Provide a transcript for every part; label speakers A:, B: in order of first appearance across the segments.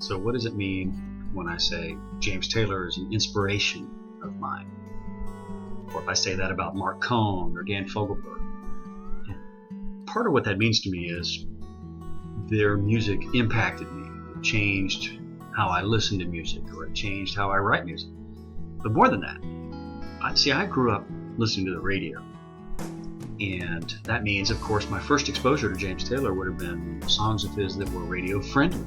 A: So what does it mean when I say James Taylor is an inspiration of mine? Or if I say that about Mark Cohn or Dan Fogelberg? Part of what that means to me is their music impacted me. It changed how I listen to music, or it changed how I write music. But more than that, I grew up listening to the radio. And that means, of course, my first exposure to James Taylor would have been songs of his that were radio friendly.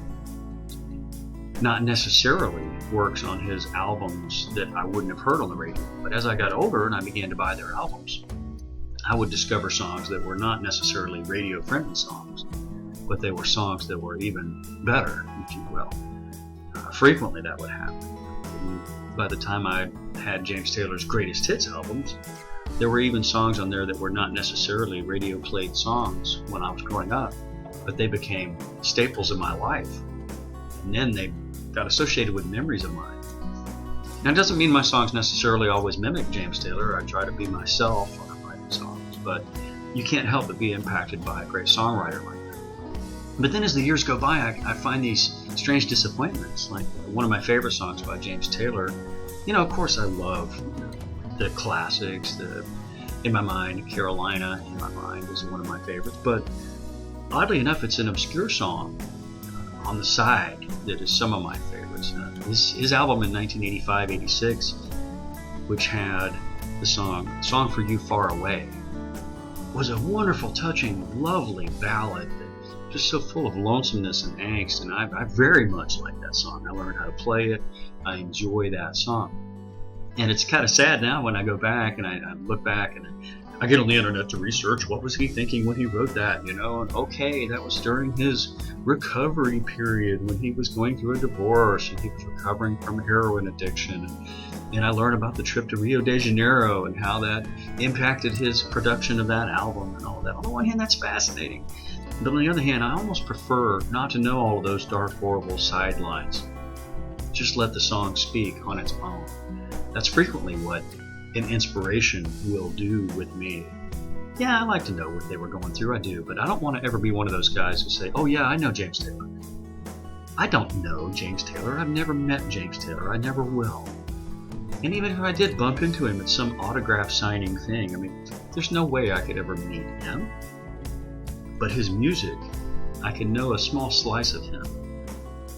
A: Not necessarily works on his albums that I wouldn't have heard on the radio. But as I got older and I began to buy their albums, I would discover songs that were not necessarily radio friendly songs, but they were songs that were even better, if you will. Frequently that would happen. By the time I had James Taylor's greatest hits albums, there were even songs on there that were not necessarily radio played songs when I was growing up, but they became staples of my life. And then they got associated with memories of mine. Now, it doesn't mean my songs necessarily always mimic James Taylor. I try to be myself when I'm writing songs, but you can't help but be impacted by a great songwriter like that. But then as the years go by, I find these strange disappointments. Like one of my favorite songs by James Taylor, of course I love the classics. In my mind, Carolina, in my mind, is one of my favorites. But oddly enough, it's an obscure song on the side that is some of my favorites. His album in 1985-86, which had the Song for You Far Away, was a wonderful, touching, lovely ballad that just so full of lonesomeness and angst, and I very much like that song. I learned how to play it. I enjoy that song. And it's kind of sad now when I go back and I look back and I get on the internet to research what was he thinking when he wrote that, and okay, that was during his recovery period when he was going through a divorce and he was recovering from heroin addiction. And I learned about the trip to Rio de Janeiro and how that impacted his production of that album and all that. On the one hand, that's fascinating. But on the other hand, I almost prefer not to know all of those dark, horrible sidelines. Just let the song speak on its own. That's frequently what an inspiration will do with me. Yeah, I like to know what they were going through, I do, but I don't want to ever be one of those guys who say, oh yeah, I know James Taylor. I don't know James Taylor. I've never met James Taylor. I never will. And even if I did bump into him at some autograph signing thing, there's no way I could ever meet him. But his music, I can know a small slice of him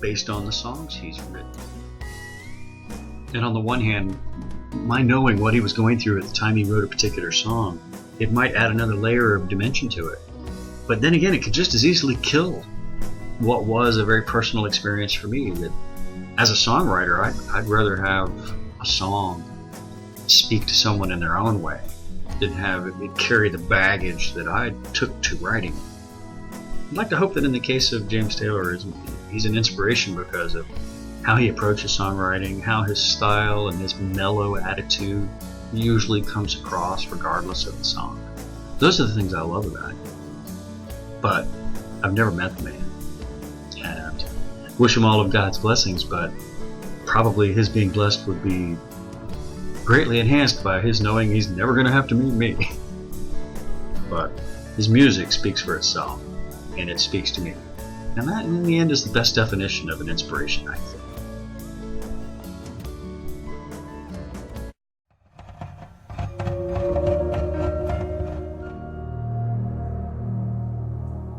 A: based on the songs he's written. And on the one hand, my knowing what he was going through at the time he wrote a particular song, it might add another layer of dimension to it. But then again, it could just as easily kill what was a very personal experience for me. That as a songwriter, I'd rather have a song speak to someone in their own way than have it carry the baggage that I took to writing it. I'd like to hope that in the case of James Taylor, he's an inspiration because of how he approaches songwriting, how his style and his mellow attitude usually comes across regardless of the song. Those are the things I love about him. But I've never met the man. And wish him all of God's blessings, but probably his being blessed would be greatly enhanced by his knowing he's never going to have to meet me. But his music speaks for itself, and it speaks to me. And that, in the end, is the best definition of an inspiration, I think.